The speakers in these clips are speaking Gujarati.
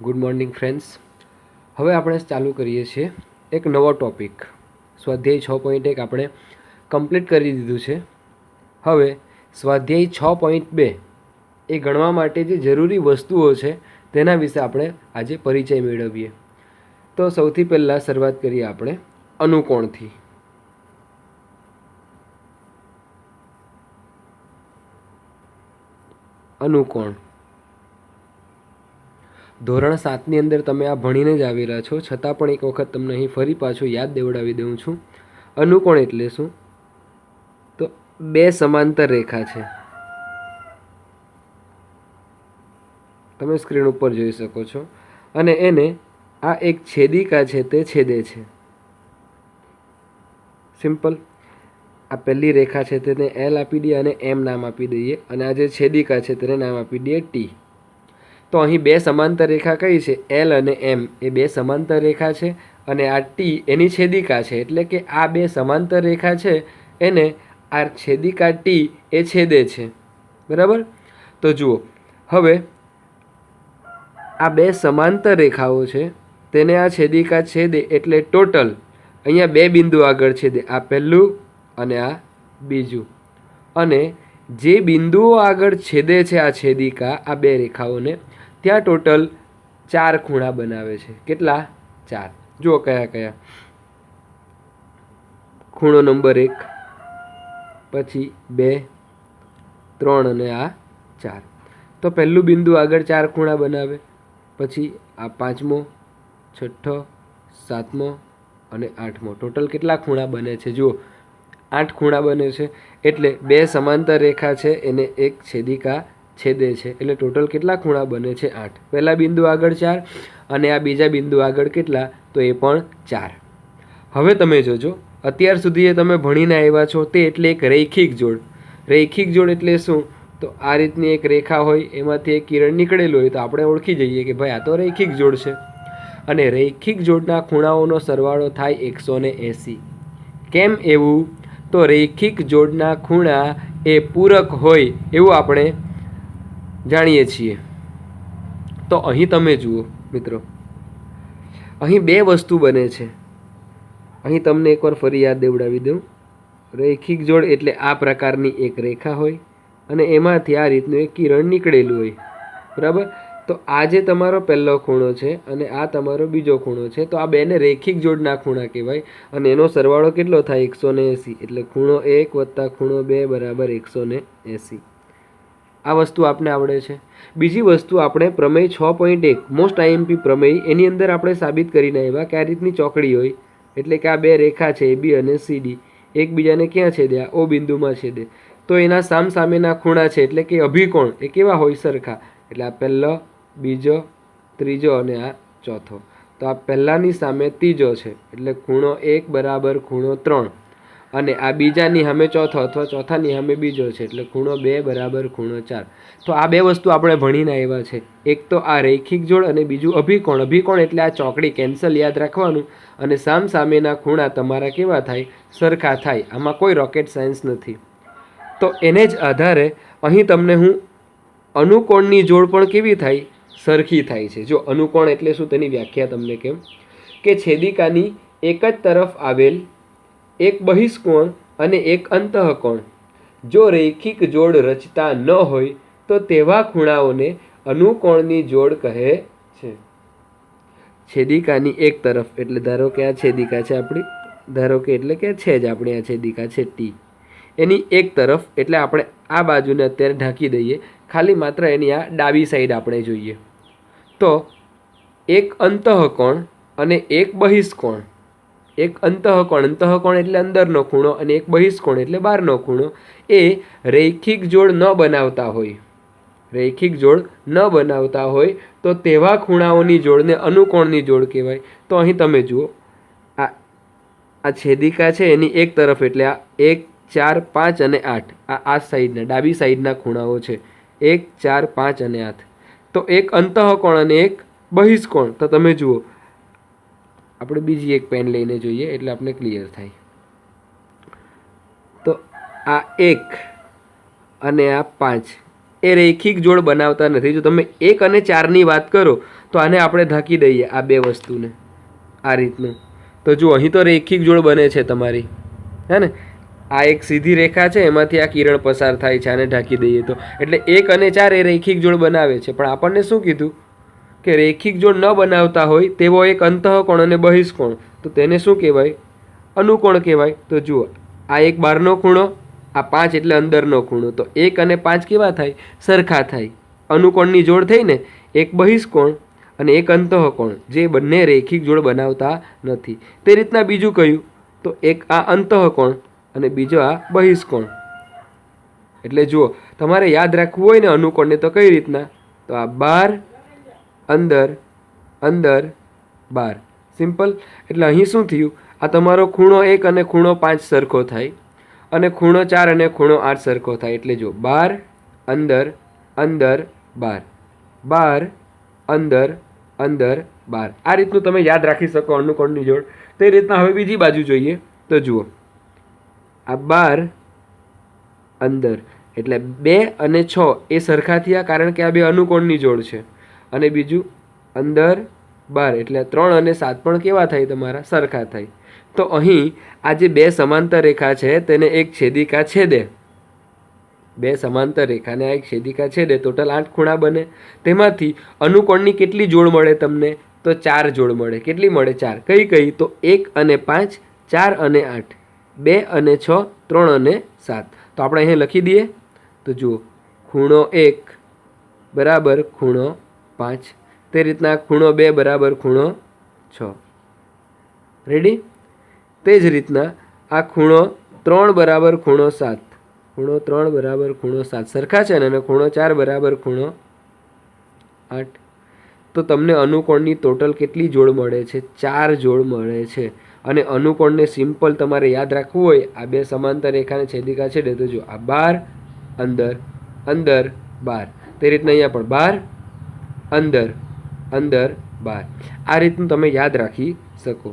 Good morning friends. હવે આપણે ચાલુ કરીએ છીએ એક નવો ટૉપિક. સ્વાધ્યાય 6.1 આપણે કમ્પ્લીટ કરી દીધું છે. હવે સ્વાધ્યાય 6.2 એ ગણવા માટે જે જરૂરી વસ્તુઓ છે તેના વિશે આપણે આજે પરિચય મેળવીએ. તો સૌથી પહેલાં શરૂઆત કરીએ આપણે અનુકોણથી. અનુકોણ ધોરણ 7ની અંદર તમે આ ભણીને જ આવેલા છો, છતાં પણ એક વખત તમને અહીં ફરી પાછું યાદ દેવડાવી દઉં છું. અનુકોણ એટલે શું? તો બે સમાંતર રેખા છે. તમે સ્ક્રીન ઉપર જોઈ શકો છો. અને એને આ એક છેદિકા છે તે છેદે છે. સિમ્પલ. આ પહેલી રેખા છે તેને એલ આપી દઈએ અને એમ નામ આપી દઈએ, અને આ જે છેદિકા છે તેને નામ આપી દઈએ ટી. તો અહીં બે સમાંતર રેખા કઈ છે? એલ અને એમ એ બે સમાંતર રેખા છે, અને આ ટી એની છેદિકા છે. એટલે કે આ બે સમાંતર રેખા છે એને આ છેદિકા ટી એ છેદે છે. બરાબર? તો જુઓ, હવે આ બે સમાંતર રેખાઓ છે તેને આ છેદિકા છેદે એટલે ટોટલ અહીંયા બે બિંદુ આગળ છેદે, આ પહેલું અને આ બીજું. અને જે બિંદુઓ આગળ છેદે છે આ છેદિકા આ બે રેખાઓને, ત્યાં ટોટલ 4 ખૂણા બનાવે છે. કેટલા? 4. જુઓ કયા કયા. ખૂણો નંબર 1, પછી 2, 3 અને આ 4. તો પહેલું બિંદુ આગળ 4 ખૂણા બનાવે, પછી આ 5મો, 6ઠ્ઠો, 7મો અને 8મો. ટોટલ કેટલા ખૂણા બને છે? જુઓ 8 ખૂણા બને છે. એટલે બે સમાંતર રેખા છે એને એક છેદિકા છેદે છે, એટલે ટોટલ કેટલા ખૂણા બને છે? 8. પહેલા બિંદુ આગળ 4 અને આ બીજા બિંદુ આગળ કેટલા? તો એ પણ 4. હવે તમે જોજો, અત્યાર સુધી એ તમે ભણીને આવ્યા છો તે એટલે એક રૈખિક જોડ. રૈખિક જોડ એટલે શું? તો આ રીતની એક રેખા હોય, એમાંથી એક કિરણ નીકળેલું હોય તો આપણે ઓળખી જઈએ કે ભાઈ આ તો રૈખિક જોડ છે. અને રૈખિક જોડના ખૂણાઓનો સરવાળો થાય 180. કેમ એવું? તો રૈખિક જોડના ખૂણા એ પૂરક હોય એવું આપણે જાણીએ છીએ. તો અહીં તમે જુઓ મિત્રો, અહીં બે વસ્તુ બને છે. અહીં તમને એકવાર ફરી યાદ દેવડાવી દઉં. રૈખિક જોડ એટલે આ પ્રકારની એક રેખા હોય અને એમાંથી આ રીતનું એક કિરણ નીકળેલું હોય. બરાબર? તો આ જે તમારો પહેલો ખૂણો છે અને આ તમારો બીજો ખૂણો છે, તો આ બેને રૈખિક જોડના ખૂણા કહેવાય. અને એનો સરવાળો કેટલો થાય? 180. એટલે ખૂણો 1 વત્તા ખૂણો 2 બરાબર 180. આ વસ્તુ આપણે આવડે છે. બીજી વસ્તુ આપણે પ્રમેય 6.1 મોસ્ટ આઈએમપી પ્રમેય, એની અંદર આપણે સાબિત કરીને આવ્યા કે આ રીતની ચોકડી હોય, એટલે કે આ બે રેખા છે AB અને CD, એકબીજાને ક્યાં છેદે? આ O બિંદુમાં છેદે. તો એના સામસામેના ખૂણા છે એટલે કે અભિકોણ એ કેવા હોય? સરખા. એટલે આ પહેલો, બીજો, ત્રીજો અને આ ચોથો. તો આ પહેલાની સામે ત્રીજો છે એટલે ખૂણો 1 બરાબર ખૂણો 3, અને આ બીજાની સામે ચોથો અથવા ચોથાની સામે બીજો છે એટલે ખૂણો 2 બરાબર ખૂણો 4. તો આ બે વસ્તુ આપણે ભણીને આવ્યા છે. એક તો આ રૈખિક જોડ અને બીજું અભિકોણ. અભિકોણ એટલે આ ચોકડી, કેન્સલ યાદ રાખવાનું. અને સામસામેના ખૂણા તમારા કેવા થાય? સરખા થાય. આમાં કોઈ રોકેટ સાયન્સ નથી. તો એને જ આધારે અહીં તમને હું અનુકોણની જોડ પણ કેવી થાય? સરખી થાય છે. જો અનુકોણ એટલે શું તેની વ્યાખ્યા તમને કેમ કે છેદિકાની એક જ તરફ આવેલ એક બહિષ્કોણ અને એક અંતઃકોણ જો રૈખિક જોડ રચતા ન હોય તો તેવા ખૂણાઓને અનુકોણની જોડ કહે છે. છેદિકાની એક તરફ એટલે ધારો કે આ છેદિકા છે આપણી, ધારો કે એટલે કે છે જ આપણી આ છેદિકા છે ટી, એની એક તરફ એટલે આપણે આ બાજુને અત્યારે ઢાંકી દઈએ, ખાલી માત્ર એની આ ડાબી સાઈડ આપણે જોઈએ. તો એક અંતઃકોણ અને એક બહિષ્કોણ, એક અંતઃકોણ એટલે અંદરનો ખૂણો અને એક બહિષ્કોણ એટલે બહારનો ખૂણો, એ રૈખિક જોડ ન બનાવતા હોય, રૈખિક જોડ ન બનાવતા હોય તો તેવા ખૂણાઓની જોડને અનુકોણની જોડ કહેવાય. તો અહીં તમે જુઓ, આ છેદિકા છે એની એક તરફ એટલે આ 1, 4, 5 અને 8 આ સાઈડના ડાબી સાઈડના ખૂણાઓ છે 1, 4, 5 અને 8. તો એક અંતઃકોણ અને એક બહિષ્કોણ. તો તમે જુઓ, આપણે બીજી એક પેન લઈને જોઈએ એટલે આપણે ક્લિયર થાય. તો આ 1 અને આ 5 એ રૈખિક જોડ બનાવતા નથી. જો તમે 1 અને 4ની વાત કરો તો આને આપણે ઢાંકી દઈએ, આ બે વસ્તુને આ રીતનું. તો જુઓ અહીં તો રેખિક જોડ બને છે તમારી, હે ને? આ એક સીધી રેખા છે, એમાંથી આ કિરણ પસાર થાય છે, આને ઢાંકી દઈએ તો. એટલે 1 અને 4 એ રેખિક જોડ બનાવે છે. પણ આપણને શું કીધું કે રેખિક જોડ ન બનાવતા હોય તેવો એક અંતઃકોણ અને બહિષ્કોણ, તો તેને શું કહેવાય? અનુકોણ કહેવાય. તો જુઓ, આ એક બહારનો ખૂણો, આ 5 એટલે અંદરનો ખૂણો. તો 1 અને 5 કેવા થાય? સરખા થાય. અનુકોણની જોડ થઈને એક બહિષ્કોણ અને એક અંતઃકોણ, જે બંને રેખિક જોડ બનાવતા નથી. તે રીતના બીજું કયું? તો એક આ અંતઃકોણ અને બીજો આ બહિષ્કોણ. એટલે જુઓ, તમારે યાદ રાખવું હોય ને અનુકોણને, તો કઈ રીતના? તો આ 12 અંદર અંદર 12, સિમ્પલ. એટલે અહીં શું થયું? આ તમારો ખૂણો 1 અને ખૂણો 5 સરખો થાય, અને ખૂણો 4 અને ખૂણો 8 સરખો થાય. એટલે જો 12 અંદર અંદર 12, 12 અંદર અંદર 12. આ રીતનું તમે યાદ રાખી શકો અનુકોણની જોડ. તે રીતના હવે બીજી બાજુ જોઈએ. તો જુઓ, આ 12 અંદર એટલે 2 અને 6 એ સરખા થયા, કારણ કે આ બે અનુકોણની જોડ છે. અને બીજું અંદર 12 એટલે 3 અને 7 પણ કેવા થાય? તમારા સરખા થાય. તો અહીં આ જે બે સમાંતર રેખા છે તેને એક છેદિકા છેદે, બે સમાંતર રેખાને આ એક છેદિકા છેદે, ટોટલ 8 ખૂણા બને. તેમાંથી અનુકોણની કેટલી જોડ મળે તમને? તો 4 જોડ મળે. કેટલી મળે? 4. કઈ કઈ? તો 1 અને 5, 4 અને 8, 2 અને 6, 3 અને 7. તો આપણે અહીં લખી દઈએ. તો જુઓ, ખૂણો 1 બરાબર ખૂણો 5, તે રીતના ખૂણો 2 બરાબર ખૂણો 6. રેડી? તે જ રીતના આ ખૂણો 3 બરાબર ખૂણો 7, ખૂણો 3 બરાબર ખૂણો 7 સરખા છે ને, અને ખૂણો 4 બરાબર ખૂણો 8. તો તમને અનુકોણની ટોટલ કેટલી જોડ મળે છે? 4 જોડ મળે છે. અને અનુકોણને સિમ્પલ તમારે યાદ રાખવું હોય, આ બે સમાંતર રેખાને છેદિકા છેદે, તો જો આ 12 અંદર અંદર 12, તે રીતના અહીંયા પણ 12 અંદર અંદર 12. આ રીતનું તમે યાદ રાખી શકો.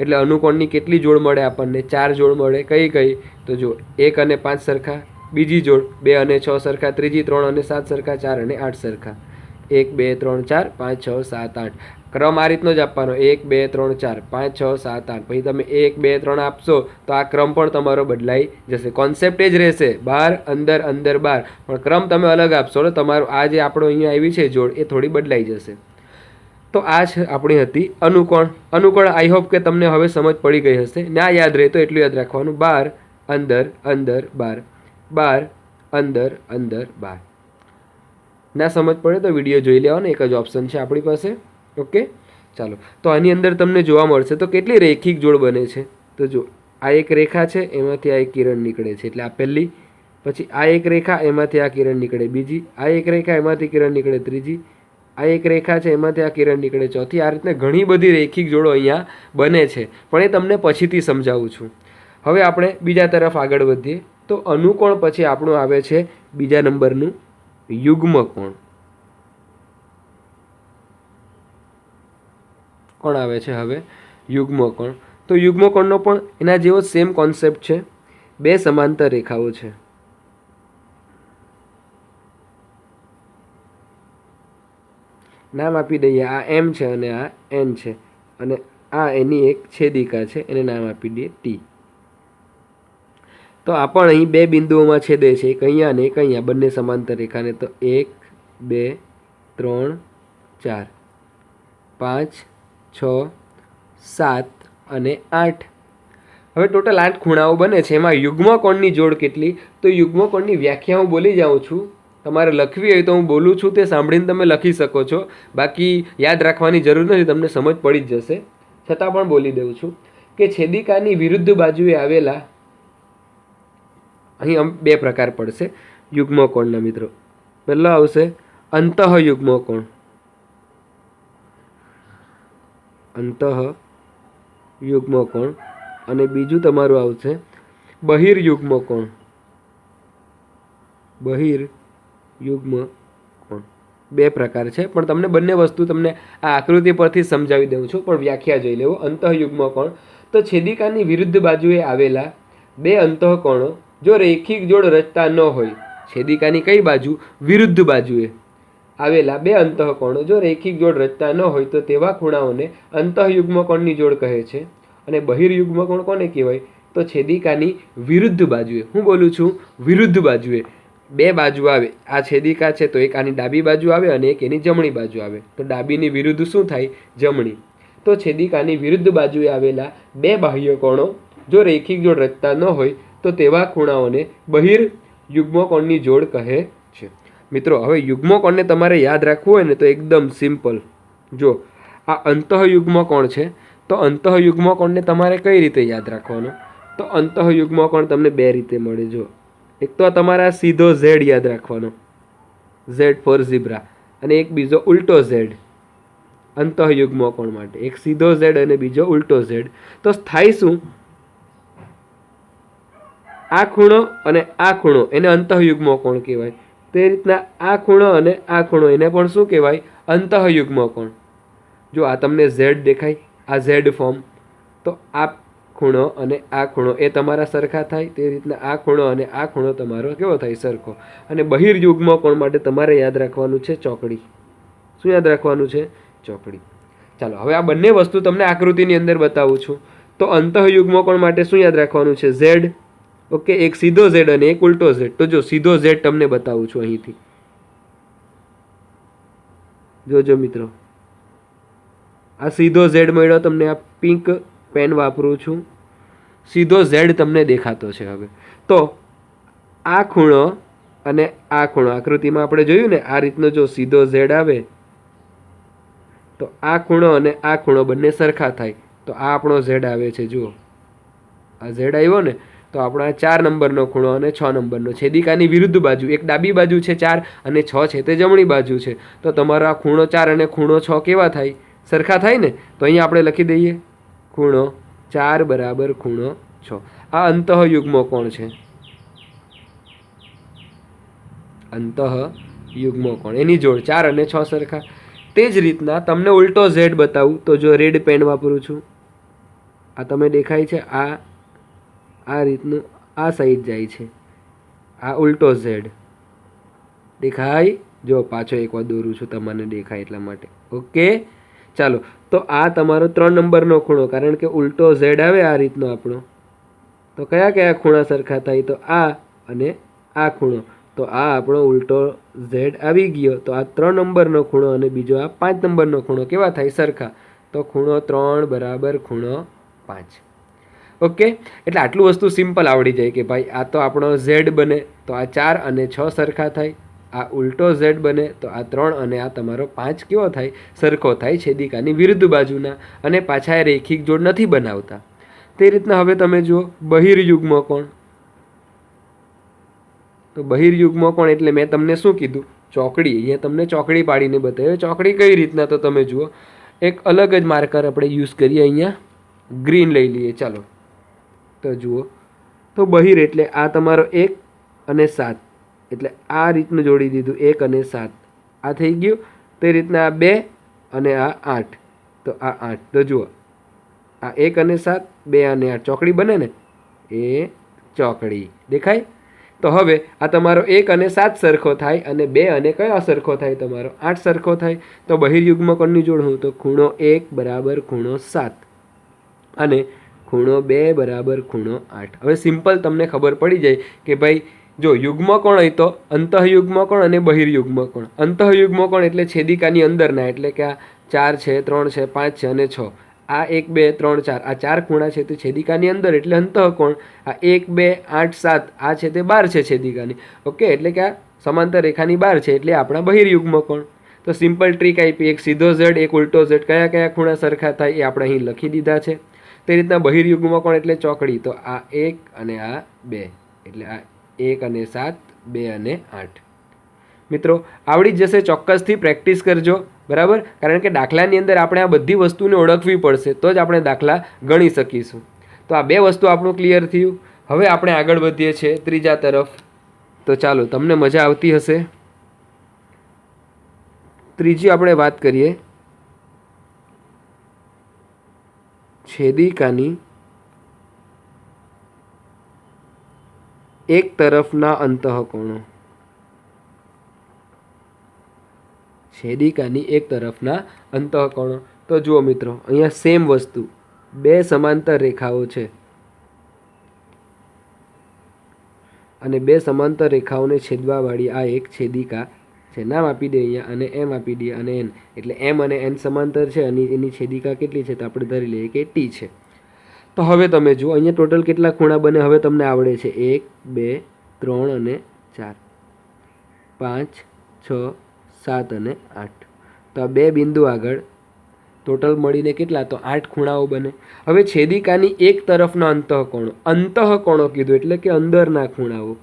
એટલે અનુકોણની કેટલી જોડ મળે આપણને? 4 જોડ મળે. કઈ કઈ? તો જો 1 અને 5 સરખા, બીજી જોડ 2 અને 6 સરખા, ત્રીજી 3 અને 7 સરખા, 4 અને 8 સરખા. 1 2 3 4 5 6 7 8. ક્રમ આ રીતનો જ આપવાનો, 1 2 3 4 5 6 7 8. પછી તમે 1 2 3 આપશો તો આ ક્રમ પણ તમારો બદલાઈ જશે. કોન્સેપ્ટ એ જ રહેશે, 12 અંદર અંદર 12, પણ ક્રમ તમે અલગ આપશો. તમારું આ જે આપણો અહીંયા આવી છે જોડ, એ થોડી બદલાઈ જશે. તો આ છે આપણી હતી અનુકોણ. અનુકોણ આઈ હોપ કે તમને હવે સમજ પડી ગઈ હશે. ના યાદ રહે તો એટલું યાદ રાખવાનું, 12 અંદર અંદર 12, 12 અંદર અંદર 12. ના સમજ પડે તો વિડીયો જોઈ લેવાનો, એક જ ઓપ્શન છે આપણી પાસે. ઓકે, ચાલો. તો આની અંદર તમને જોવા મળશે તો કેટલી રેખિક જોડ બને છે. તો જો, આ એક રેખા છે, એમાંથી આ એક કિરણ નીકળે છે, એટલે આ પહેલી. પછી આ એક રેખા, એમાંથી આ કિરણ નીકળે બીજી. આ એક રેખા, એમાંથી કિરણ નીકળે ત્રીજી. આ એક રેખા છે, એમાંથી આ કિરણ નીકળે ચોથી. આ રીતના ઘણી બધી રેખિક જોડો અહીંયા બને છે, પણ એ તમને પછીથી સમજાવું છું. હવે આપણે બીજા તરફ આગળ વધીએ. તો અનુકોણ પછી આપણું આવે છે બીજા નંબરનું યુગ્મકોણ. કોણ આવે છે હવે? યુગ્મકોણ. તો યુગ્મકોણનો પણ એના જેવો સેમ કોન્સેપ્ટ છે. બે સમાંતર રેખાઓ છે, નામ આપી દઈએ. આ એમ છે અને આ એન છે, અને આ એની એક છેદિકા છે, એને નામ આપી દઈએ ટી. તો આ પણ અહીં બે બિંદુઓમાં છેદે છે, એક અહીંયા અને એક અહીંયા, બંને સમાંતર રેખાને. તો 1 2 3 4 5 6 7 અને 8. હવે ટોટલ 8 ખૂણાઓ બને છે. એમાં યુગ્મકોણની જોડ કેટલી? તો યુગ્મકોણની વ્યાખ્યા હું બોલી જાઉં છું. તમારે લખવી હોય તો હું બોલું છું તે સાંભળીને તમે લખી શકો છો. બાકી યાદ રાખવાની જરૂર નથી, તમને સમજ પડી જ જશે. છતાં પણ બોલી દઉં છું કે છેદિકાની વિરુદ્ધ બાજુએ આવેલા, અહીં બે પ્રકાર પડશે યુગ્મકોણના મિત્રો. પહેલો આવશે અંતઃયુગ્મકોણ. અંતઃયુગ્મકોણ. અને બીજું તમારું આવશે બહિર્યુગ્મકોણ. બહિર્યુગ્મકોણ. બે પ્રકાર છે, પણ તમને બંને વસ્તુ તમને આ આકૃતિ પરથી સમજાવી દઉં છું, પણ વ્યાખ્યા જોઈ લેવો. અંતઃયુગ્મકોણ તો છેદિકાની વિરુદ્ધ બાજુએ આવેલા બે અંતઃકોણો જો રેખિક જોડ રચતા ન હોય, છેદિકાની કઈ બાજુ? વિરુદ્ધ બાજુએ. આવેલા બે અંતઃકોણો જો રેખિક જોડ રચતા ન હોય તો તેવા ખૂણાઓને અંતઃયુગ્મકોણની જોડ કહે છે. અને બહિર્યુગ્મકોણ કોને કહેવાય? તો છેદિકાની વિરુદ્ધ બાજુએ, હું બોલું છું વિરુદ્ધ બાજુએ બે બાજુ આવે. આ છેદિકા છે તો એક આની ડાબી બાજુ આવે અને એક એની જમણી બાજુ આવે. તો ડાબીની વિરુદ્ધ શું થાય? જમણી. તો છેદિકાની વિરુદ્ધ બાજુએ આવેલા બે બાહ્ય કોણો જો રેખિક જોડ રચતા ન હોય તો તેવા ખૂણાઓને બહિર્યુગ્મકોણની જોડ કહે છે. મિત્રો, હવે યુગ્મકોણને તમારે યાદ રાખવું હોય ને તો એકદમ સિમ્પલ. જો આ અંતઃયુગ્મકોણ છે તો અંતઃયુગ્મકોણને તમારે કઈ રીતે યાદ રાખવાનો? તો અંતઃયુગ્મકોણ તમને બે રીતે મળે. જો એક તો તમારા સીધો ઝેડ યાદ રાખવાનો, ઝેડ ફોર ઝીબ્રા, અને એક બીજો ઉલટો ઝેડ અંતઃયુગ્મકોણ માટે. એક સીધો ઝેડ અને બીજો ઉલટો ઝેડ. તો થાય શું? આ ખૂણો અને આ ખૂણો એને અંતઃયુગ્મકોણ કહેવાય. તે રીતના આ ખૂણો અને આ ખૂણો એને પણ શું કહેવાય? અંતઃયુગ્મકોણ. જો આ તમને ઝેડ દેખાય, આ ઝેડ ફોર્મ, તો આ ખૂણો અને આ ખૂણો એ તમારા સરખા થાય. તે રીતના આ ખૂણો અને આ ખૂણો તમારો કેવો થાય? સરખો. અને બહિર્યુગ્મકોણ માટે તમારે યાદ રાખવાનું છે ચોકડી. શું યાદ રાખવાનું છે? ચોકડી. ચાલો હવે આ બંને વસ્તુ તમને આકૃતિની અંદર બતાવું છું. તો અંતઃયુગ્મકોણ માટે શું યાદ રાખવાનું છે? ઝેડ. ઓકે, એક સીધો ઝેડ અને એક ઉલટો ઝેડ. તો જો સીધો ઝેડ તમને બતાવું છું અહીંથી. જોજો મિત્રો, આ સીધો ઝેડ મળ્યો તમને. આ પિંક પેન વાપરું છું, સીધો ઝેડ તમને દેખાતો છે. હવે તો આ ખૂણો અને આ ખૂણો આકૃતિમાં આપણે જોયું ને આ રીતનો જો સીધો ઝેડ આવે તો આ ખૂણો અને આ ખૂણો બંને સરખા થાય. તો આ આપણો ઝેડ આવે છે. જુઓ આ ઝેડ આવ્યો ને, તો આપણો આ 4 નંબરનો ખૂણો અને 6 નંબરનો. છેદિકાની વિરુદ્ધ બાજુ, એક ડાબી બાજુ છે 4 અને 6 છે તે જમણી બાજુ છે. તો તમારો આ ખૂણો 4 અને ખૂણો 6 કેવા થાય? સરખા થાય ને. તો અહીંયા આપણે લખી દઈએ ખૂણો 4 બરાબર ખૂણો 6. આ અંતઃયુગ્મકોણ છે. અંતઃયુગ્મકોણ એની જોડ 4 અને 6 સરખા. તે જ રીતના તમને ઉલટો ઝેડ બતાવું તો જો રેડ પેન વાપરું છું. આ તમે દેખાય છે, આ રીતનું આ સાઈડ જાય છે. આ ઉલટો ઝેડ દેખાય. જો પાછો એકવાર દોરું છું તમને દેખાય એટલા માટે. ઓકે, ચાલો. તો આ તમારો 3 નંબરનો ખૂણો, કારણ કે ઉલટો ઝેડ આવે આ રીતનો આપણો. તો કયા કયા ખૂણા સરખા થાય? તો આ અને આ ખૂણો. તો આ આપણો ઉલટો ઝેડ આવી ગયો. તો આ 3 નંબરનો ખૂણો અને બીજો આ 5 નંબરનો ખૂણો કેવા થાય? સરખા. તો ખૂણો 3 બરાબર ખૂણો 5. ઓકે, એટલે આટલું વસ્તુ સિમ્પલ આવડી જાય કે ભાઈ આ તો આપણો ઝેડ બને તો આ 4 અને 6 સરખા થાય. આ ઉલટો ઝેડ બને તો આ 3 અને આ તમારો 5 કેવો થાય? સરખો થાય. છેદિકાની વિરુદ્ધ બાજુના અને પાછા એ રેખિક જોડ નથી બનાવતા. તે રીતના હવે તમે જુઓ બહિર્યુગ્મકોણ. તો બહિર્યુગ્મકોણ એટલે મેં તમને શું કીધું? ચોકડી. અહીંયા તમને ચોકડી પાડીને બતાવ્યો. ચોકડી કઈ રીતના? તો તમે જુઓ, એક અલગ જ માર્કર આપણે યુઝ કરીએ. અહીંયા ગ્રીન લઈ લઈએ. ચાલો તો જુઓ, તો બહિર એટલે આ તમારો 1 અને 7, એટલે આ રીતનું જોડી દીધું 1 અને 7. આ થઈ ગયું. તે રીતના આ 2 અને આ 8. તો આ 8. તો જુઓ આ 1 અને 7, 2 અને 8 ચોકડી બને ને, એ ચોકડી દેખાય. તો હવે આ તમારો 1 અને 7 સરખો થાય અને 2 અને કયો સરખો થાય? તમારો 8 સરખો થાય. તો બહિર્યુગ્મકોણની જોડ હું તો ખૂણો 1 બરાબર ખૂણો 7 અને ખૂણો 2 બરાબર ખૂણો 8. હવે સિમ્પલ તમને ખબર પડી જાય કે ભાઈ જો યુગ્મકોણ હોય તો અંતઃયુગ્મકોણ અને બહિર્યુગ્મકોણ. અંતઃયુગ્મકોણ એટલે છેદિકાની અંદરના, એટલે કે આ 4 છે, 3 છે, 5 છે અને 6. આ 1 2 3 4 આ 4 ખૂણા છે તે છેદિકાની અંદર એટલે અંતઃકોણ. આ 1 2 8 7 આ છે તે 12 છે છેદિકાની. ઓકે, એટલે કે આ સમાંતર રેખાની 12 છે એટલે આપણા બહિર્યુગ્મકોણ. તો સિમ્પલ ટ્રીક આપી, એક સીધો ઝેડ એક ઉલટો ઝેડ, કયા કયા ખૂણા સરખા થાય એ આપણે અહીં લખી દીધા છે. તે રીતના બહિર્યુગ્મકોણ એટલે ચોકડી. તો આ 1 અને આ 2 એટલે આ 1 અને 7, 2 અને 8. મિત્રો આવડી જશે. ચોક્કસથી પ્રેક્ટિસ કરજો, બરાબર. કારણ કે દાખલાની અંદર આપણે આ બધી વસ્તુને ઓળખવી પડશે તો જ આપણે દાખલા ગણી શકીશું. તો આ બે વસ્તુ આપણું ક્લિયર થયું. હવે આપણે આગળ વધીએ છીએ ત્રીજા તરફ. તો ચાલો, તમને મજા આવતી હશે. ત્રીજી આપણે વાત કરીએ છેદિકાની એક તરફના અંતઃકોણો. છેદિકાની એક તરફના અંતઃકોણો. તો જુઓ મિત્રો, અહીંયા સેમ વસ્તુ, બે સમાંતર રેખાઓ છે અને બે સમાંતર રેખાઓને છેદવાવાળી આ એક છેદિકા છે. નામ આપી દે અહીંયા, અને એમ આપી દઈએ, અને એન, એટલે એમ અને એન સમાંતર છે અને એની છેદિકા કેટલી છે તો આપણે ધરી લઈએ કે ટી છે. તો હવે તમે જુઓ અહીંયા ટોટલ કેટલા ખૂણા બને હવે તમને આવડે છે. 1 2 3 અને 4, 5 6 7 અને 8. તો આ બે બિંદુ આગળ ટોટલ મળીને કેટલા, તો 8 ખૂણાઓ બને. હવે છેદિકાની એક તરફના અંતઃકોણો, અંતઃકોણો કીધું એટલે કે અંદરના ખૂણાઓ.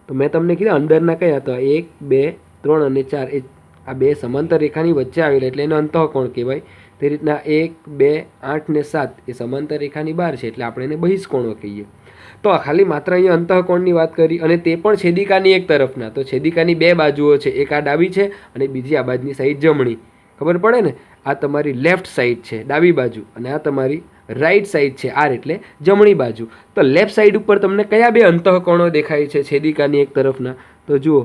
તો મેં તમને કીધું અંદરના કયા હતા, 1 2 3 અને 4, એ આ બે સમાંતર રેખાની વચ્ચે આવેલા એટલે એનો અંતઃકોણ કહેવાય. તે રીતના 1 2 8 ને 7 એ સમાંતર રેખાની બહાર છે એટલે આપણે એને બહિષ્કોણો કહીએ. તો ખાલી માત્ર અહીંયા અંતઃકોણની વાત કરી, અને તે પણ છેદિકાની એક તરફના. તો છેદિકાની બે બાજુઓ છે, એક આ ડાબી છે અને બીજી આ બાજુની સાઈડ જમણી. ખબર પડે ને, આ તમારી લેફ્ટ સાઈડ છે ડાબી બાજુ, અને આ તમારી રાઈટ સાઈડ છે આર એટલે જમણી બાજુ. તો લેફ્ટ સાઈડ ઉપર તમને કયા બે અંતઃકોણો દેખાય છે છેદિકાની એક તરફના? તો જુઓ,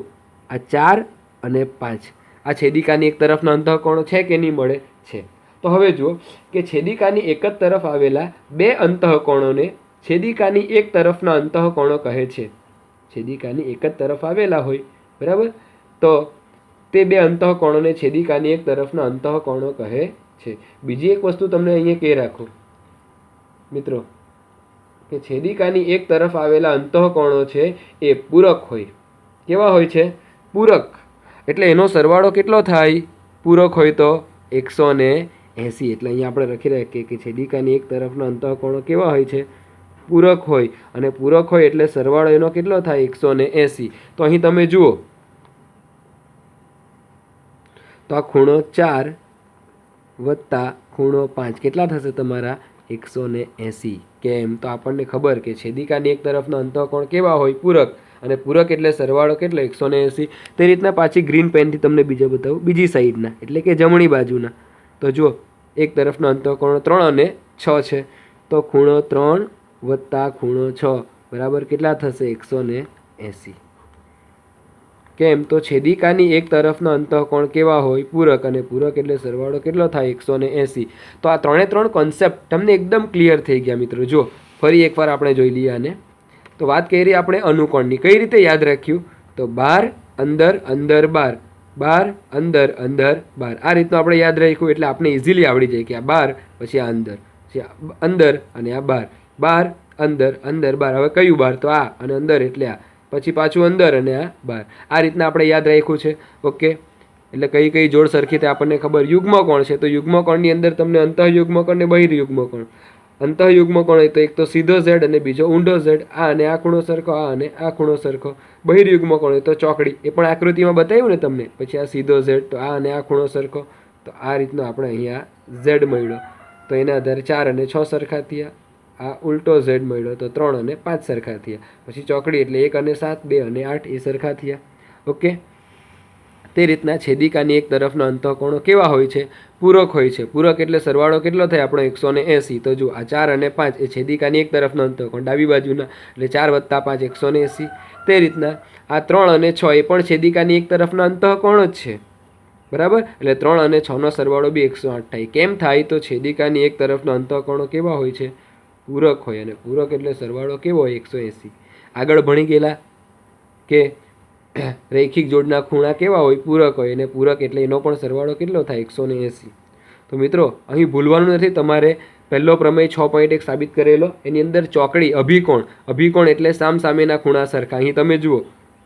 આ 4 અને 5 આ છેદિકાની એક તરફના અંતઃકોણો છે કે નહીં? મળે છે. તો હવે જુઓ કે છેદિકાની એક જ તરફ આવેલા બે અંતઃકોણોને છેદિકાની એક તરફના અંતઃકોણો કહે છે. છેદિકાની એક જ તરફ આવેલા હોય, બરાબર, તો તે બે અંતઃકોણોને છેદિકાની એક તરફના અંતઃકોણો કહે છે. બીજી એક વસ્તુ તમને અહીંયા કહી રાખો મિત્રો, કે છેદિકાની એક તરફ આવેલા અંતઃકોણો છે એ પૂરક હોય. કેવા હોય છે? પૂરક. એટલે એનો સરવાળો કેટલો થાય? પૂરક હોય તો 180. એટલે અહીંયા આપણે લખી રાખીએ કે છેદિકાની એક તરફના અંતઃકોણો કેવા હોય છે? પૂરક હોય. અને પૂરક હોય એટલે સરવાળો એનો કેટલો થાય? 180. તો અહીં તમે જુઓ તો આ ખૂણો 4 વત્તા ખૂણો 5 કેટલા થશે તમારા? 180. કેમ? તો આપણને ખબર કે છેદિકાની એક તરફના અંતઃકોણ કેવા હોય? પૂરક. અને પૂરક એટલે સરવાળો કેટલો? 180. તે રીતના પાછી ગ્રીન પેનથી તમને બીજા બતાવું, બીજી સાઈડના એટલે કે જમણી બાજુના. તો જુઓ, એક તરફના અંતઃકોણો 3 અને 6 છે. તો ખૂણો 3 વત્તા ખૂણો 6 બરાબર કેટલા થશે? 180. કેમ? તો છેદિકાની એક તરફના અંતઃકોણ કેવા હોય? પૂરક. અને પૂરક એટલે સરવાળો કેટલો થાય? 180. તો આ ત્રણે ત્રણ કોન્સેપ્ટ તમને એકદમ ક્લિયર થઈ ગયા મિત્રો. જો ફરી એકવાર આપણે જોઈ લઈએ આને. તો વાત કરી આપણે અનુકોણની. કઈ રીતે યાદ રાખ્યું? તો 12 અંદર અંદર 12, 12 અંદર અંદર 12, આ રીતનું આપણે યાદ રાખ્યું એટલે આપણે ઇઝીલી આવડી જાય કે આ 12 પછી આ અંદર, પછી અંદર અને આ 12, 12 અંદર અંદર 12. હવે કયું 12? તો આ, અને અંદર એટલે આ, પછી પાછું અંદર અને આ 12. આ રીતના આપણે યાદ રાખ્યું છે. ઓકે, એટલે કઈ કઈ જોડ સરખી તે આપણને ખબર. યુગ્મકોણ છે તો યુગ્મકોણની અંદર તમને અંતઃયુગ્મકોણ ને બહિર્યુગ્મકોણ. અંતઃયુગ્મકોણ હોય તો એક તો સીધો ઝેડ અને બીજો ઊંડો ઝેડ, આ અને આ ખૂણો સરખો, આ અને આ ખૂણો સરખો. બહિર્યુગ્મકોણ હોય તો ચોકડી, એ પણ આકૃતિમાં બતાવ્યું ને તમને. પછી આ સીધો ઝેડ, તો આ અને આ ખૂણો સરખો. તો આ રીતનો આપણે અહીંયા ઝેડ મળ્યો તો એના આધારે 4 અને 6 સરખા થયા. આ ઉલટો ઝેડ મળ્યો તો 3 અને 5 સરખા થયા. પછી ચોકડી એટલે 1 અને 7, 2 અને 8 એ સરખા થયા. ઓકે, તે રીતના છેદિકાની એક તરફના અંતઃકોણો કેવા હોય છે? પૂરક હોય છે. પૂરક એટલે સરવાળો કેટલો થાય આપણો? 180. તો જો આ 4 અને 5 એ છેદિકાની એક તરફનો અંતઃકોણ ડાબી બાજુના, એટલે 4 + 5 180. તે રીતના આ 3 અને 6 એ પણ છેદિકાની એક તરફના અંતઃકોણ જ છે, બરાબર. એટલે 3 અને 6 નો સરવાળો બી 108 થાય. કેમ થાય? તો છેદિકાની એક તરફના અંતઃકોણો કેવા હોય છે? પૂરક હોય. અને પૂરક એટલે સરવાળો કેવો હોય? 180. આગળ ભણી ગયેલા કે રૈખિક જોડના ખૂણા કેવા હોય? પૂરક હોય. અને પૂરક એટલે એનો પણ સરવાળો કેટલો થાય? 180. તો મિત્રો અહીં ભૂલવાનું નથી તમારે. પહેલો પ્રમેય 6.1 સાબિત કરેલો, એની અંદર ચોકડી અભિકોણ, અભિકોણ એટલે સામ સામેના ખૂણા સરખા. અહીં તમે જુઓ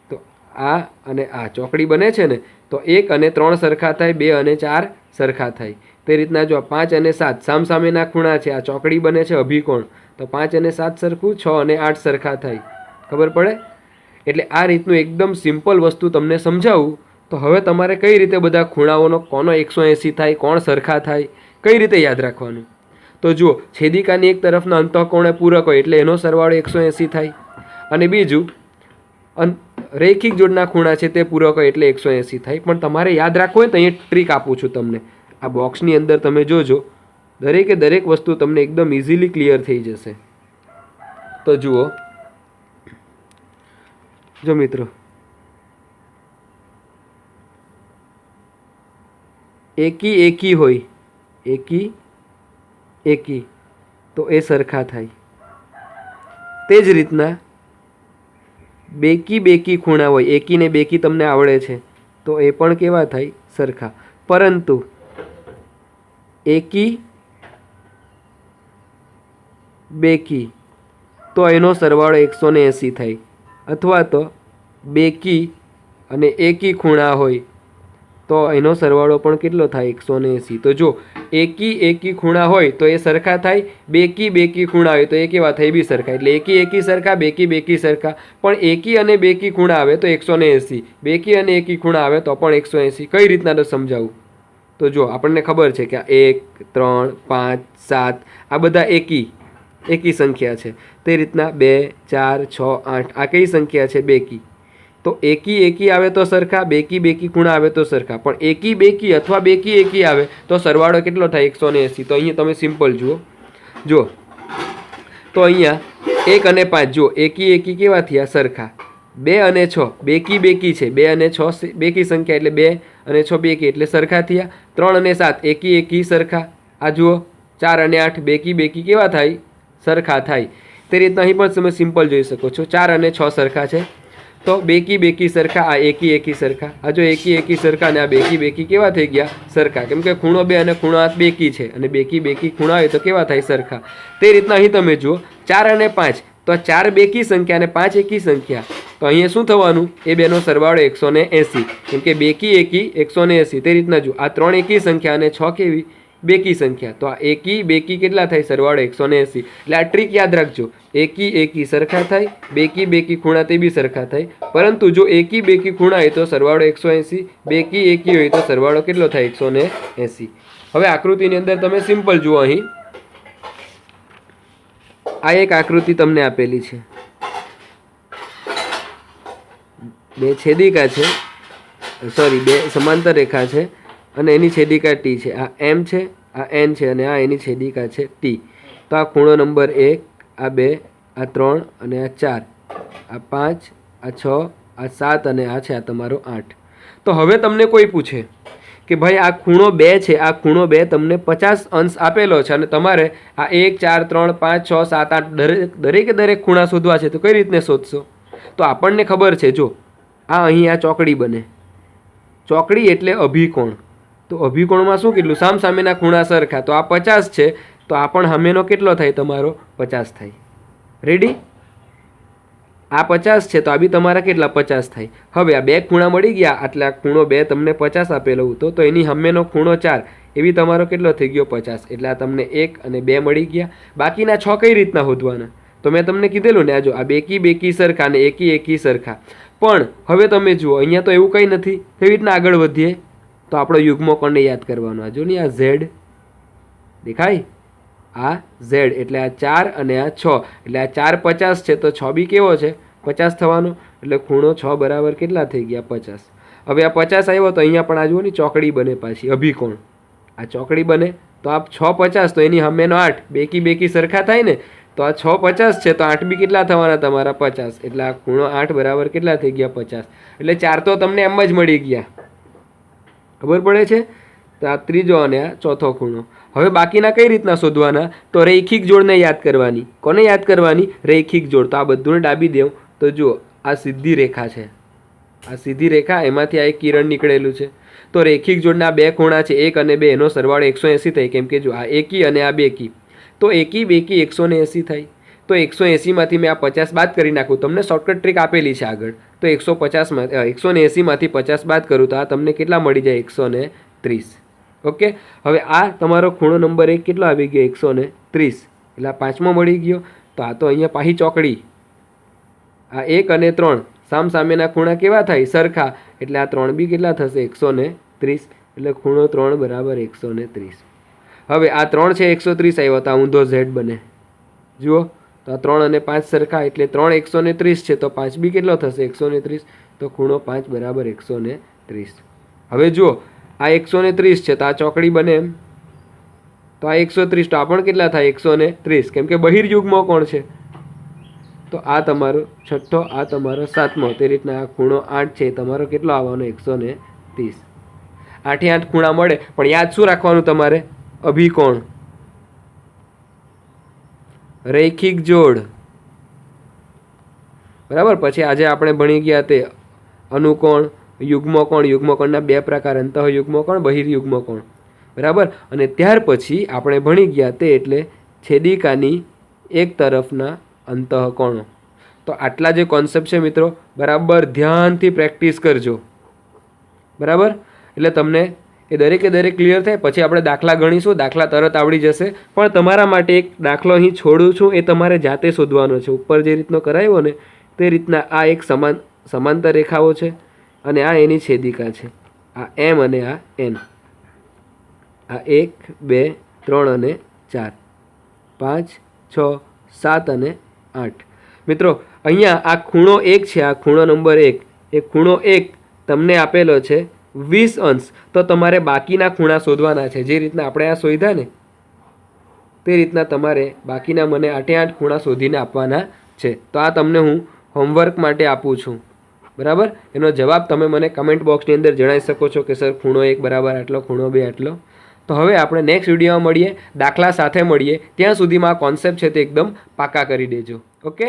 તો આ અને આ ચોકડી બને છે ને, તો 1 અને 3 સરખા થાય, 2 અને 4 સરખા થાય. તે રીતના જો 5 અને 7 સામ સામેના ખૂણા છે, આ ચોકડી બને છે અભિકોણ, તો 5 અને 7 સરખું, 6 અને 8 સરખા થાય. ખબર પડે? એટલે આ રીતનું એકદમ સિમ્પલ વસ્તુ તમને સમજાવું. તો હવે તમારે કઈ રીતે બધા ખૂણાઓનો કોનો 180 થાય, કોણ સરખા થાય, કઈ રીતે યાદ રાખવાનું? તો જુઓ, છેદિકાની એક તરફના અંતઃકોણ પૂરક હોય એટલે એનો સરવાળો 180 થાય. અને બીજું રૈખિક જોડના ખૂણા છે તે પૂરક હોય એટલે 180 થાય. પણ તમારે યાદ રાખવું હોય તો અહીંયા ટ્રીક આપું છું તમને. આ બોક્સની અંદર તમે જોજો, દરેકે દરેક વસ્તુ તમને એકદમ ઇઝીલી ક્લિયર થઈ જશે. તો જુઓ, જો મિત્રો, એકી એકી હોય, એકી એકી, તો એ સરખા થાય. તે જ રીતના બેકી બેકી ખૂણા હોય, એકી ને બેકી તમને આવડે છે તો એ પણ કેવા થાય? સરખા. પરંતુ એકી બેકી તો એનો સરવાળો 180 થાય. અથવા તો બેકી અને એકી ખૂણા હોય તો એનો સરવાળો પણ કેટલો થાય? 180. તો જો એકી એકી ખૂણા હોય તો એ સરખા થાય, બેકી બેકી ખૂણા હોય તો એ કેવા થાય? બી સરખા. એટલે એકી એકી સરખા, બેકી બેકી સરખા. પણ એકી અને બેકી ખૂણા આવે તો 180, બેકી અને એકી ખૂણા આવે તો પણ 180. કઈ રીતના તો સમજાવું? તો જો આપણને ખબર છે કે 1 3 5 7 આ બધા એકી સંખ્યા છે. તે રીતના 2 4 6 8 આ કઈ સંખ્યા છે? બેકી. તો એકી એકી આવે તો સરખા, બેકી બેકી ખૂણા આવે તો સરખા. પણ એકી બેકી અથવા બેકી એકી આવે તો સરવાળો કેટલો થાય? 180. તો અહીંયા તમે સિમ્પલ જુઓ તો અહીંયા 1 અને 5 જુઓ એકી એકી કેવા થયા? સરખા. 2 અને 6 બેકી બેકી છે, 2 અને 6 બેકી સંખ્યા એટલે 2 અને 6 બેકી એટલે સરખા થયા. 3 અને 7 એકી એકી સરખા. આ જુઓ 4 અને 8 બેકી બેકી કેવા થાય? સરખા થાય. તે રીતના અહીં પણ તમે સિમ્પલ જોઈ શકો છો. 4 અને 6 સરખા છે તો બેકી બેકી સરખા, આ એકી એકી સરખા. આ જો એકી એકી સરખા અને આ બેકી બેકી કેવા થઈ ગયા? સરખા. કેમ કે ખૂણો 2 અને ખૂણો 8 બેકી છે અને બેકી બેકી ખૂણા હોય તો કેવા થાય? સરખા. તે રીતના અહીં તમે જુઓ 4 અને 5 તો 4 બેકી સંખ્યા અને 5 એકી સંખ્યા. તો અહીંયા શું થવાનું? એ બેનો સરવાળો 180. કેમ કે બેકી એકી 180. તે રીતના જુઓ આ 3 એકી સંખ્યા અને 6 કેવી? બેકી સંખ્યા. તો આ એકી બેકી કેટલા થાય? સરવાળો 180. એટલે આ ટ્રીક યાદ રાખજો. એકી એકી સરખા થાય, બેકી બેકી ખૂણા તે બી સરખા થાય. પરંતુ જો એકી બેકી ખૂણા હોય તો સરવાળો 180, બેકી એકી હોય તો સરવાળો કેટલો થાય? 180. હવે આકૃતિની અંદર તમે સિમ્પલ જુઓ. અહીં આ એક આકૃતિ તમને આપેલી છે. બે છેદિકા છે, સોરી બે સમાંતર રેખા છે અને એની છેદિકા ટી છે. આ એમ છે, આ એન છે અને આ એની છેદિકા છે ટી. તો આ ખૂણો નંબર 1, આ 2, આ 3 અને આ 4, આ 5, આ 6, આ 7 અને આ છે આ તમારો 8. તો હવે તમને કોઈ પૂછે કે ભાઈ આ ખૂણો 2 છે, આ ખૂણો 2 તમને 50 અંશ આપેલો છે અને તમારે આ 1 4 3 5 6 7 8 દરેકે દરેક ખૂણા શોધવા છે. તો કઈ રીતને શોધશો? તો આપણને ખબર છે, જો આ અહીં આ ચોકડી બને. ચોકડી એટલે અભિકોણ. તો અભિકોણમાં શું કેટલું? સામસામેના ખૂણા સરખા. તો આ 50 છે તો આ પણ સામેનો કેટલો થાય? તમારો 50 થાય. રેડી? આ 50 છે તો આ બી તમારા કેટલા? 50 થાય. હવે આ બે ખૂણા મળી ગયા, એટલે આ ખૂણો 2 તમને 50 આપેલો હતો તો એની સામેનો ખૂણો 4 એવી તમારો કેટલો થઈ ગયો? 50. એટલે આ તમને 1 અને 2 મળી ગયા. બાકીના 6 કઈ રીતના શોધવાના? તો મેં તમને કીધેલું ને, આ જો આ બેકી બેકી સરખા અને એકી એકી સરખા. પણ હવે તમે જુઓ અહીંયા તો એવું કંઈ નથી. કેવી રીતના આગળ વધીએ? તો આપણો યુગ્મ કોણને યાદ કરવાનો? આ જો ને, આ ઝેડ દેખાય, આ ઝેડ એટલે આ 4 અને આ 6 એટલે આ 4 50 છે તો 6 બી કેવો છે? 50 થવાનો. એટલે ખૂણો 6 બરાબર કેટલા થઈ ગયા? 50. હવે આ 50 આવ્યો તો અહીંયા પણ આ જુઓ ને ચોકડી બને પાછી, અભિકોણ. આ ચોકડી બને તો આ 6 50 તો એની સામેનો 8 બેકી બેકી સરખા થાય ને. તો આ 6 50 છે તો 8 બી કેટલા થવાના? તમારા 50. એટલે આ ખૂણો 8 બરાબર કેટલા થઈ ગયા? 50. એટલે 4 તો તમને એમ જ મળી ગયા. ખબર પડે છે? તો આ ત્રીજો અને આ ચોથો ખૂણો. હવે બાકીના કઈ રીતના શોધવાના? તો રૈખિક જોડને યાદ કરવાની. કોને યાદ કરવાની? રૈખિક જોડ. તો આ બધુંને ડાબી દેવું. તો જુઓ આ સીધી રેખા છે, આ સીધી રેખા, એમાંથી આ એક કિરણ નીકળેલું છે. તો રૈખિક જોડના બે ખૂણા છે 1 અને 2, એનો સરવાળો 180 થાય. કેમ કે જો આ એકી અને આ બેકી, તો એકી બેકી 180 થાય. તો 180માંથી મેં આ 50 બાદ કરી નાખું. તમને શોર્ટકટ ટ્રીક આપેલી છે આગળ. તો 180માંથી 50 બાદ કરું તો આ તમને કેટલા મળી જાય? 130. ઓકે. હવે આ તમારો ખૂણો નંબર 1 કેટલો આવી ગયો? 130. એટલે આ 5મો મળી ગયો. તો આ તો અહીંયા પાછી ચોકડી. આ 1 અને 3 સામસામેના ખૂણા કેવા થાય? સરખા. એટલે આ 3 બી કેટલા થશે? 130. એટલે ખૂણો 3 બરાબર 130. હવે આ 3 છે 130 આવ્યો તો આ ઊંધો ઝેડ બને. જુઓ તો આ 3 અને 5 સરખા એટલે 3 130 છે તો 5 બી કેટલો થશે? 130. તો ખૂણો 5 બરાબર 130. હવે જુઓ આ 130 છે તો આ ચોકડી બને એમ. તો આ 130 તો આ પણ કેટલા થાય? 130. કેમ કે બહિર્યુગ્મ કોણ છે? તો આ તમારો છઠ્ઠો, આ તમારો 7મો. તે રીતના આ ખૂણો 8 છે તમારો કેટલો આવવાનો? 130. 8 8 ખૂણા મળે, પણ યાદ શું રાખવાનું તમારે? અભિકોણ, રૈખિક જોડ, બરાબર. પછી આજે આપણે ભણી ગયા તે અનુકોણ, યુગ્મકોણ, યુગ્મકોણના 2 પ્રકાર, અંતઃયુગ્મકોણ, બહિર્યુગ્મકોણ, બરાબર. અને ત્યાર પછી આપણે ભણી ગયા તે એટલે છેદિકાની એક તરફના અંતઃકોણો. તો આટલા જે કોન્સેપ્ટ છે મિત્રો, બરાબર ધ્યાનથી પ્રેક્ટિસ કરજો, બરાબર. એટલે તમને એ દરેકે દરેક ક્લિયર થાય. પછી આપણે દાખલા ગણીશું, દાખલા તરત આવડી જશે. પણ તમારા માટે એક દાખલો અહીં છોડું છું, એ તમારે જાતે શોધવાનો છે. ઉપર જે રીતનો કરાવ્યો ને તે રીતના આ એક સમાંતર રેખાઓ છે અને આ એની છેદિકા છે. આ એમ અને આ એન. આ 1 2 3 અને 4 5 6 7 અને 8. મિત્રો અહીંયા આ ખૂણો 1 છે, આ ખૂણો નંબર 1. એ ખૂણો 1 તમને આપેલો છે 20 અંશ. તો તમારે બાકીના ખૂણા શોધવાના છે. જે રીતના આપણે આ શોધ્યા ને તે રીતના તમારે બાકીના મને 8 8 ખૂણા શોધીને આપવાના છે. તો આ તમને હું હોમવર્ક માટે આપું છું, બરાબર. એનો જવાબ તમે મને કમેન્ટ બોક્સની અંદર જણાવી શકો છો કે સર ખૂણો 1 બરાબર આટલો, ખૂણો 2 આટલો. તો હવે આપણે નેક્સ્ટ વિડીયોમાં મળીએ, દાખલા સાથે મળીએ. ત્યાં સુધીમાં આ કોન્સેપ્ટ છે તે એકદમ પાકા કરી દેજો. ઓકે.